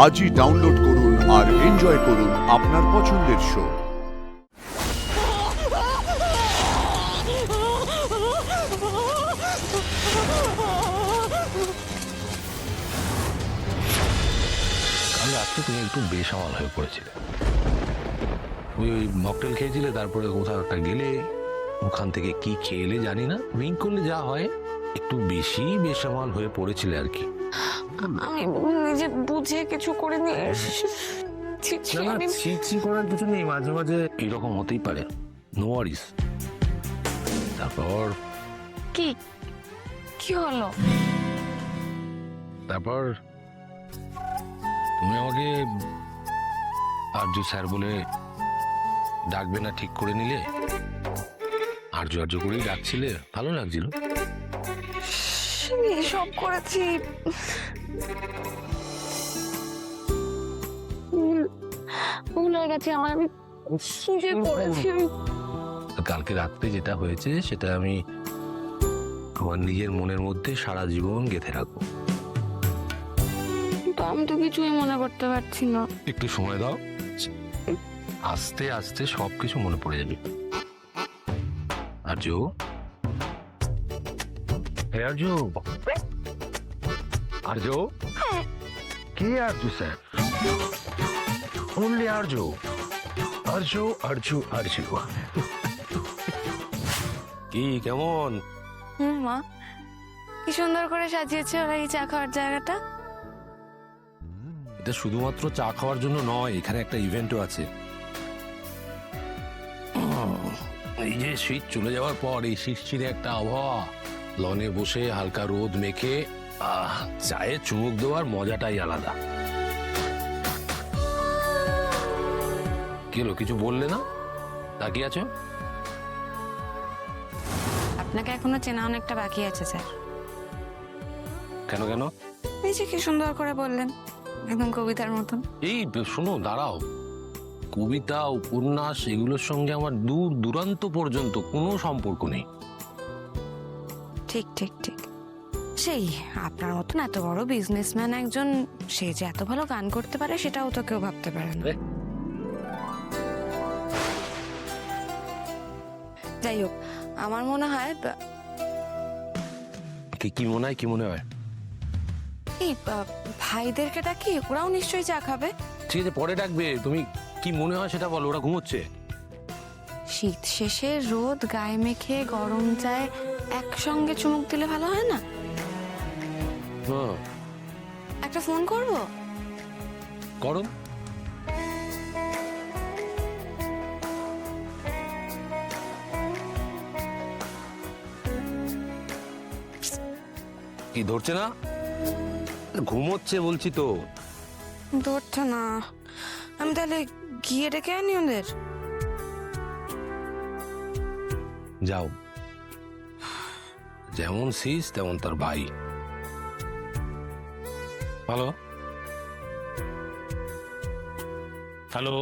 আজই ডাউনলোড করুন আর এনজয় করুন আপনার পছন্দের শো। কাল রাত্রে তুমি একটু বেসামাল হয়ে পড়েছিলে। ওই মকটেল খেয়েছিলে, তারপরে কোথাও একটা গেলে, ওখান থেকে কি খেলে জানি না, ড্রিঙ্ক করলে যা হয় একটু বেশি বেসামাল হয়ে পড়েছিলে আর কি। আমি নিজে বুঝে কিছু করে নিয়ে ছি করার কিছু নেই, মাঝে মাঝে এরকম হতেই পারে, নো ওয়ারিস। তারপর কি কি হলো? তারপর তুমি আমাকে আর্য স্যার বলে ডাকবে না ঠিক করে নিলে। আর্য আর্য করেই ডাকছিলে, ভালো লাগছিল। সব করেছি, ভুল হয়ে গেছে আমার, আমি সুজে করেছি। কালকে রাত্রে যেটা হয়েছে সেটা আমি আমার নিজের মনের মধ্যে সারা জীবন গেঁথে রাখবো। তো আমি তো কিছুই মনে করতে পারছি না। একটু সময় দাও, আস্তে আস্তে সবকিছু মনে পড়ে যাবে। আর্য, হে আর্য, আর্য, কে আর্য স্যার? অনলি আর্য, আর্য আর্য আর্য। কি কেমন? মা, কি সুন্দর করে সাজিয়েছে ওরা এই চা খাওয়ার জায়গাটা। এটা শুধুমাত্র চা খাওয়ার জন্য নয়, এখানে একটা ইভেন্টও আছে। এই যে শীত চলে যাওয়ার পর এই শিরশিরে একটা আবহাওয়া, লনে বসে হালকা রোদ মেখে চায়ে চুমুক দেওয়ার মজাটাই আলাদা। কি হলো, কিছু বললে না? তাকিয়ে আছো? আপনাকে এখনো চেনা অনেকটা বাকি আছে স্যার। কেন কেন? এই যে কি সুন্দর করে বললেন, একদম কবিতার মতন। এই শোনো, দাঁড়াও। কবিতা উপন্যাস এগুলোর সঙ্গে আমার দূর দূরান্ত পর্যন্ত কোনো সম্পর্ক নেই। ঠিক ঠিক ঠিক, সেই আপনার মতন এত বড় বিজনেসম্যান একজন, সে যে এত ভালো গান করতে পারে সেটাও তো কেউ ভাবতে পারে না। যাই হোক, আমার মনে হয় কি মনে হয়, কি মনে হয়? এই ভাইদেরকে ডাকি, ওরাও নিশ্চয়ই চা খাবে। ঠিক আছে, পরে ডাকবে। তুমি কি মনে হয় সেটা বলো, ওরা ঘুমোচ্ছে। শীত শেষে রোদ গায়ে মেখে গরম চায় একসঙ্গে চুমুক দিলে ভালো হয় না? একটা ফোন করব? করো। কি ধরছে না? ঘুমোচ্ছে বলছি তো। ধরছে না, আমি তাহলে গিয়ে ডেকে আনি ওদের। যাও, যেমন শীষ তেমন তার ভাই। Hello hello,